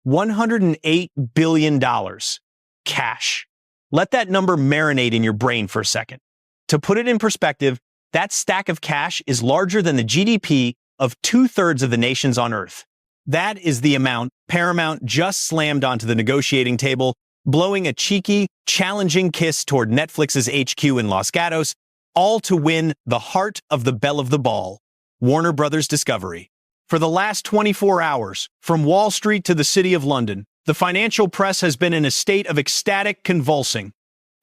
$108 billion. Cash. Let that number marinate in your brain for a second. To put it in perspective, that stack of cash is larger than the GDP of 2/3 of the nations on Earth. That is the amount Paramount just slammed onto the negotiating table, blowing a cheeky, challenging kiss toward Netflix's HQ in Los Gatos, all to win the heart of the belle of the ball, Warner Brothers Discovery. For the last 24 hours, from Wall Street to the City of London, the financial press has been in a state of ecstatic convulsing.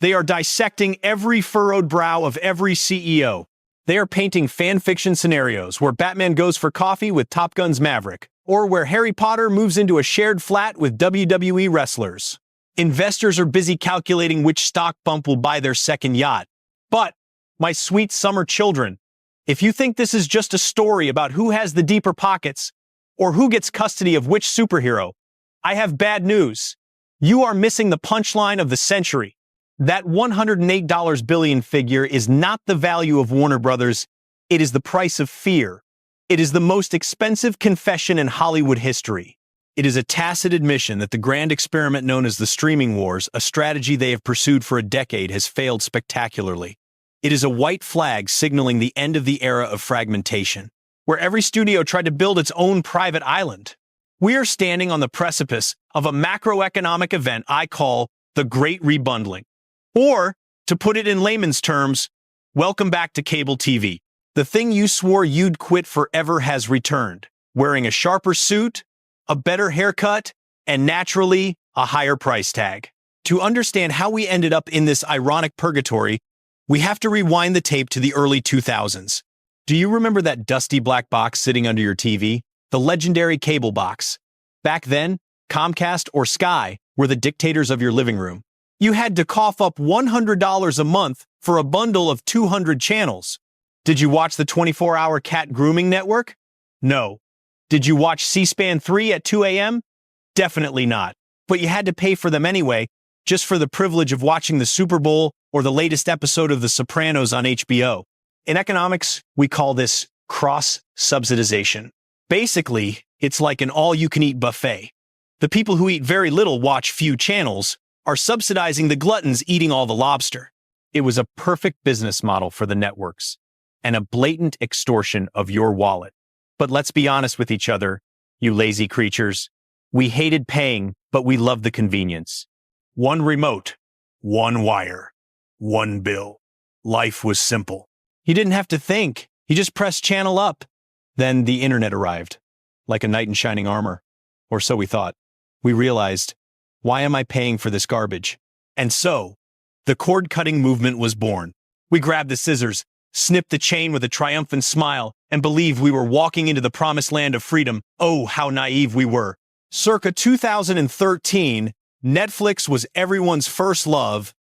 They are dissecting every furrowed brow of every CEO. They are painting fan fiction scenarios where Batman goes for coffee with Top Gun's Maverick, or where Harry Potter moves into a shared flat with WWE wrestlers. Investors are busy calculating which stock bump will buy their second yacht. But, my sweet summer children, if you think this is just a story about who has the deeper pockets, or who gets custody of which superhero, I have bad news. You are missing the punchline of the century. That $108 billion figure is not the value of Warner Brothers, it is the price of fear. It is the most expensive confession in Hollywood history. It is a tacit admission that the grand experiment known as the streaming wars, a strategy they have pursued for a decade, has failed spectacularly. It is a white flag signaling the end of the era of fragmentation, where every studio tried to build its own private island. We are standing on the precipice of a macroeconomic event I call the Great Rebundling. Or, to put it in layman's terms, welcome back to cable TV. The thing you swore you'd quit forever has returned, wearing a sharper suit, a better haircut, and naturally, a higher price tag. To understand how we ended up in this ironic purgatory, we have to rewind the tape to the early 2000s. Do you remember that dusty black box sitting under your TV? The legendary cable box. Back then, Comcast or Sky were the dictators of your living room. You had to cough up $100 a month for a bundle of 200 channels. Did you watch the 24-hour cat grooming network? No. Did you watch C-SPAN 3 at 2 a.m.? Definitely not. But you had to pay for them anyway, just for the privilege of watching the Super Bowl or the latest episode of The Sopranos on HBO. In economics, we call this cross-subsidization. Basically, it's like an all-you-can-eat buffet. The people who eat very little watch few channels are subsidizing the gluttons eating all the lobster. It was a perfect business model for the networks, and a blatant extortion of your wallet. But let's be honest with each other, you lazy creatures. We hated paying, but we loved the convenience. One remote, one wire, one bill. Life was simple. You didn't have to think. You just pressed channel up. Then the internet arrived, like a knight in shining armor. Or so we thought. We realized, why am I paying for this garbage? And so, the cord-cutting movement was born. We grabbed the scissors, snipped the chain with a triumphant smile, and believed we were walking into the promised land of freedom. Oh, how naive we were. Circa 2013, Netflix was everyone's first love,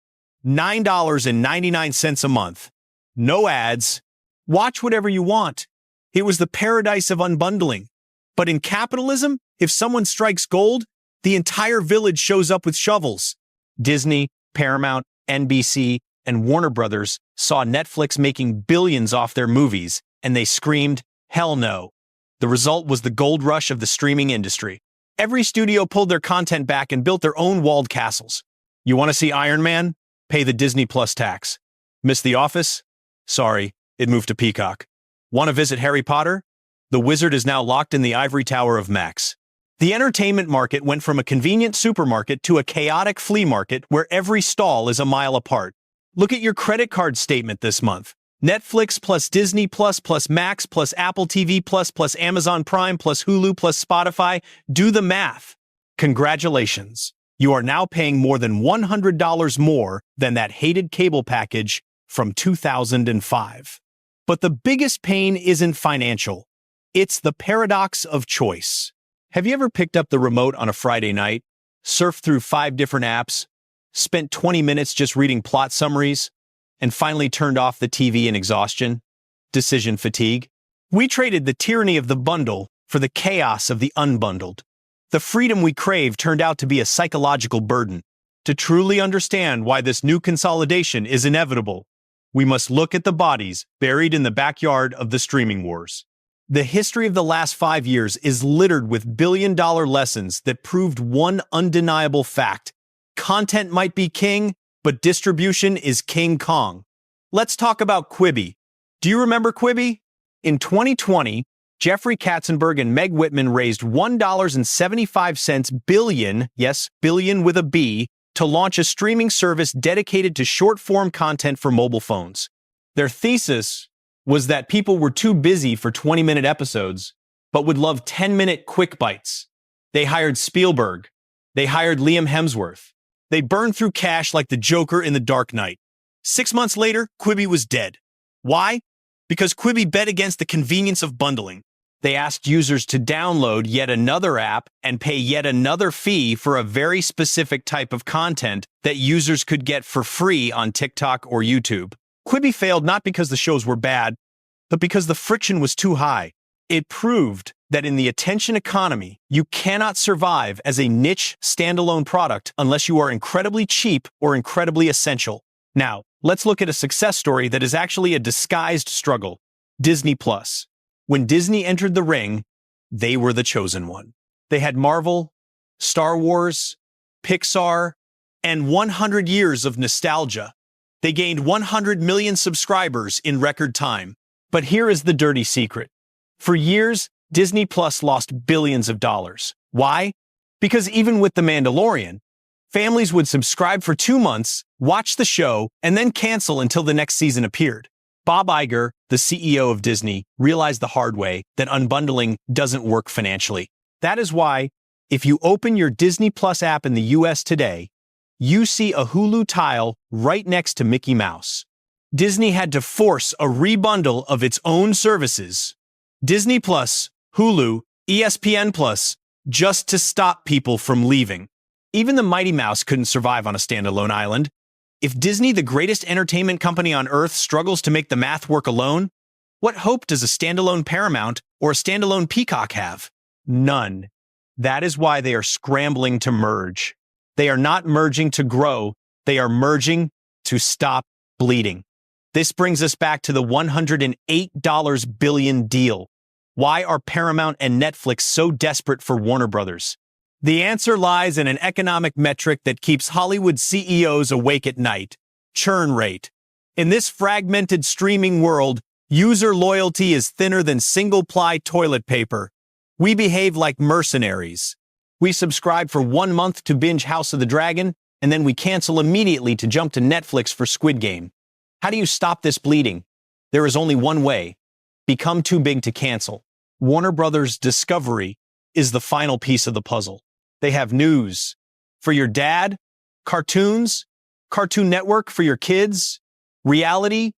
$9.99 a month. No ads. Watch whatever you want. It was the paradise of unbundling. But in capitalism, if someone strikes gold, the entire village shows up with shovels. Disney, Paramount, NBC, and Warner Brothers saw Netflix making billions off their movies, and they screamed, hell no. The result was the gold rush of the streaming industry. Every studio pulled their content back and built their own walled castles. You want to see Iron Man? Pay the Disney Plus tax. Miss The Office? Sorry, it moved to Peacock. Want to visit Harry Potter? The wizard is now locked in the ivory tower of Max. The entertainment market went from a convenient supermarket to a chaotic flea market where every stall is a mile apart. Look at your credit card statement this month. Netflix plus Disney plus Max plus Apple TV plus Amazon Prime plus Hulu plus Spotify. Do the math. Congratulations. You are now paying more than $100 more than that hated cable package from 2005. But the biggest pain isn't financial. It's the paradox of choice. Have you ever picked up the remote on a Friday night, surfed through 5 different apps, spent 20 minutes just reading plot summaries, and finally turned off the TV in exhaustion? Decision fatigue. We traded the tyranny of the bundle for the chaos of the unbundled. The freedom we crave turned out to be a psychological burden. To truly understand why this new consolidation is inevitable, we must look at the bodies buried in the backyard of the streaming wars. The history of the last 5 years is littered with billion-dollar lessons that proved one undeniable fact. Content might be king, but distribution is King Kong. Let's talk about Quibi. Do you remember Quibi? In 2020, Jeffrey Katzenberg and Meg Whitman raised $1.75 billion, yes, billion with a B, to launch a streaming service dedicated to short-form content for mobile phones. Their thesis was that people were too busy for 20-minute episodes, but would love 10-minute quick bites. They hired Spielberg. They hired Liam Hemsworth. They burned through cash like the Joker in The Dark Knight. 6 months later, Quibi was dead. Why? Because Quibi bet against the convenience of bundling. They asked users to download yet another app and pay yet another fee for a very specific type of content that users could get for free on TikTok or YouTube. Quibi failed not because the shows were bad, but because the friction was too high. It proved that in the attention economy, you cannot survive as a niche standalone product unless you are incredibly cheap or incredibly essential. Now, let's look at a success story that is actually a disguised struggle. Disney Plus. When Disney entered the ring, they were the chosen one. They had Marvel, Star Wars, Pixar, and 100 years of nostalgia. They gained 100 million subscribers in record time. But here is the dirty secret. For years, Disney Plus lost billions of dollars. Why? Because even with The Mandalorian, families would subscribe for 2 months, watch the show, and then cancel until the next season appeared. Bob Iger, the CEO of Disney, realized the hard way that unbundling doesn't work financially. That is why, if you open your Disney Plus app in the US today, you see a Hulu tile right next to Mickey Mouse. Disney had to force a rebundle of its own services, Disney Plus, Hulu, ESPN Plus, just to stop people from leaving. Even the Mighty Mouse couldn't survive on a standalone island. If Disney, the greatest entertainment company on Earth, struggles to make the math work alone, what hope does a standalone Paramount or a standalone Peacock have? None. That is why they are scrambling to merge. They are not merging to grow. They are merging to stop bleeding. This brings us back to the $108 billion deal. Why are Paramount and Netflix so desperate for Warner Brothers? The answer lies in an economic metric that keeps Hollywood CEOs awake at night: churn rate. In this fragmented streaming world, user loyalty is thinner than single-ply toilet paper. We behave like mercenaries. We subscribe for 1 month to binge House of the Dragon, and then we cancel immediately to jump to Netflix for Squid Game. How do you stop this bleeding? There is only one way: become too big to cancel. Warner Brothers Discovery is the final piece of the puzzle. They have news for your dad, cartoons, Cartoon Network for your kids, reality,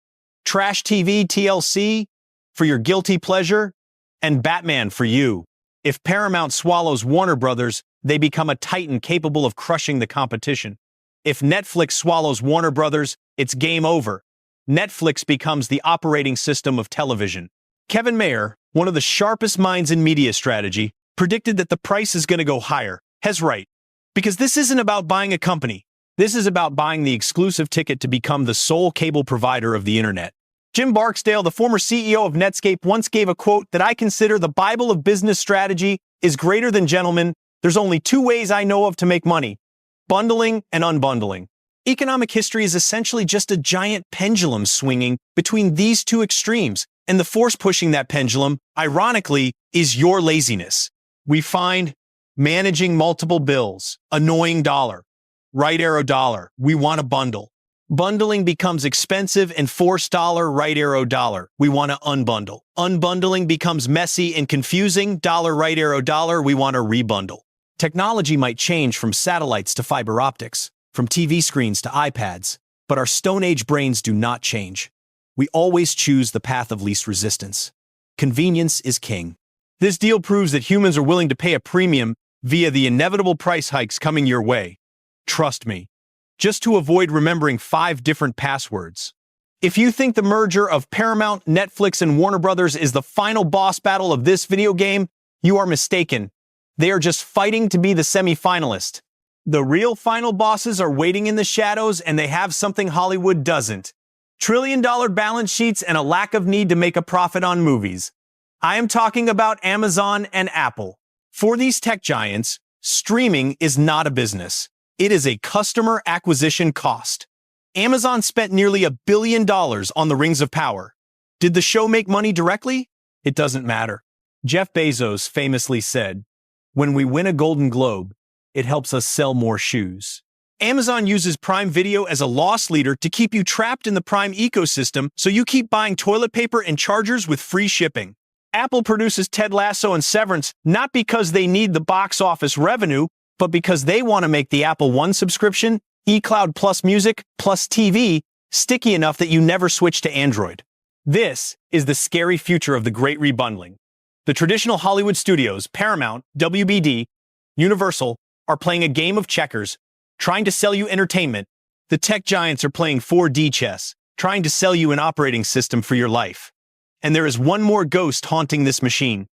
trash TV, TLC for your guilty pleasure, and Batman for you. If Paramount swallows Warner Brothers, they become a titan capable of crushing the competition. If Netflix swallows Warner Brothers, it's game over. Netflix becomes the operating system of television. Kevin Mayer, one of the sharpest minds in media strategy, predicted that the price is going to go higher. He's right. Because this isn't about buying a company. This is about buying the exclusive ticket to become the sole cable provider of the internet. Jim Barksdale, the former CEO of Netscape, once gave a quote that I consider the Bible of business strategy is greater than gentlemen. There's only 2 ways I know of to make money: bundling and unbundling. Economic history is essentially just a giant pendulum swinging between these two extremes, and the force pushing that pendulum, ironically, is your laziness. We find managing multiple bills, annoying dollar, right arrow dollar, we want to bundle. Bundling becomes expensive and force dollar, right arrow dollar, we want to unbundle. Unbundling becomes messy and confusing, dollar, right arrow dollar, we want to rebundle. Technology might change from satellites to fiber optics, from TV screens to iPads, but our Stone Age brains do not change. We always choose the path of least resistance. Convenience is king. This deal proves that humans are willing to pay a premium via the inevitable price hikes coming your way. Trust me. Just to avoid remembering 5 different passwords. If you think the merger of Paramount, Netflix, and Warner Brothers is the final boss battle of this video game, you are mistaken. They are just fighting to be the semi-finalist. The real final bosses are waiting in the shadows, and they have something Hollywood doesn't: $1 trillion balance sheets and a lack of need to make a profit on movies. I am talking about Amazon and Apple. For these tech giants, streaming is not a business. It is a customer acquisition cost. Amazon spent nearly $1 billion on the Rings of Power. Did the show make money directly? It doesn't matter. Jeff Bezos famously said, "When we win a Golden Globe, it helps us sell more shoes." Amazon uses Prime Video as a loss leader to keep you trapped in the Prime ecosystem, so you keep buying toilet paper and chargers with free shipping. Apple produces Ted Lasso and Severance not because they need the box office revenue, but because they want to make the Apple One subscription, eCloud Plus Music Plus TV, sticky enough that you never switch to Android. This is the scary future of the great rebundling. The traditional Hollywood studios, Paramount, WBD, Universal, are playing a game of checkers, trying to sell you entertainment. The tech giants are playing 4D chess, trying to sell you an operating system for your life. And there is one more ghost haunting this machine: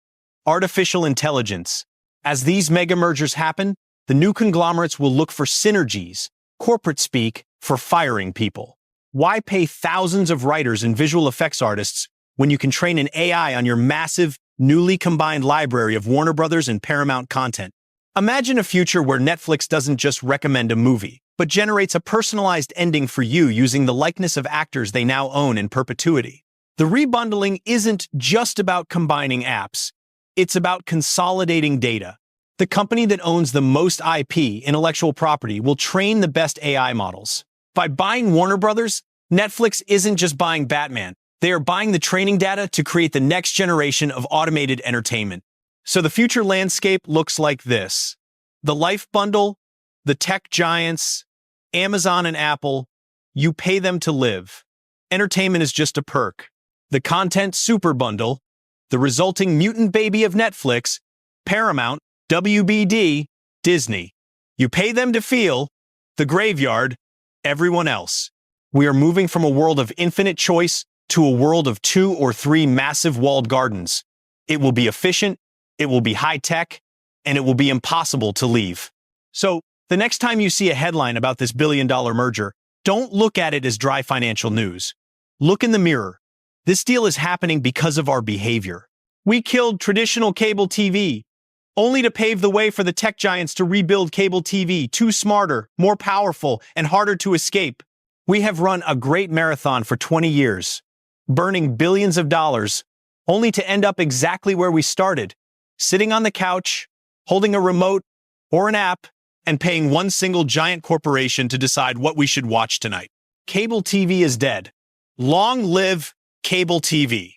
artificial intelligence. As these mega mergers happen, the new conglomerates will look for synergies, corporate speak for firing people. Why pay thousands of writers and visual effects artists when you can train an AI on your massive, newly combined library of Warner Brothers and Paramount content? Imagine a future where Netflix doesn't just recommend a movie, but generates a personalized ending for you using the likeness of actors they now own in perpetuity. The rebundling isn't just about combining apps. It's about consolidating data. The company that owns the most IP, intellectual property, will train the best AI models. By buying Warner Brothers, Netflix isn't just buying Batman. They are buying the training data to create the next generation of automated entertainment. So the future landscape looks like this: the Life Bundle, the tech giants, Amazon and Apple. You pay them to live. Entertainment is just a perk. The Content Super Bundle, the resulting mutant baby of Netflix, Paramount, WBD, Disney. You pay them to feel. The Graveyard, everyone else. We are moving from a world of infinite choice to a world of 2 or 3 massive walled gardens. It will be efficient, it will be high-tech, and it will be impossible to leave. So, the next time you see a headline about this billion-dollar merger, don't look at it as dry financial news. Look in the mirror. This deal is happening because of our behavior. We killed traditional cable TV, only to pave the way for the tech giants to rebuild cable TV, smarter, more powerful, and harder to escape. We have run a great marathon for 20 years, burning billions of dollars, only to end up exactly where we started, sitting on the couch, holding a remote or an app, and paying one single giant corporation to decide what we should watch tonight. Cable TV is dead. Long live cable TV.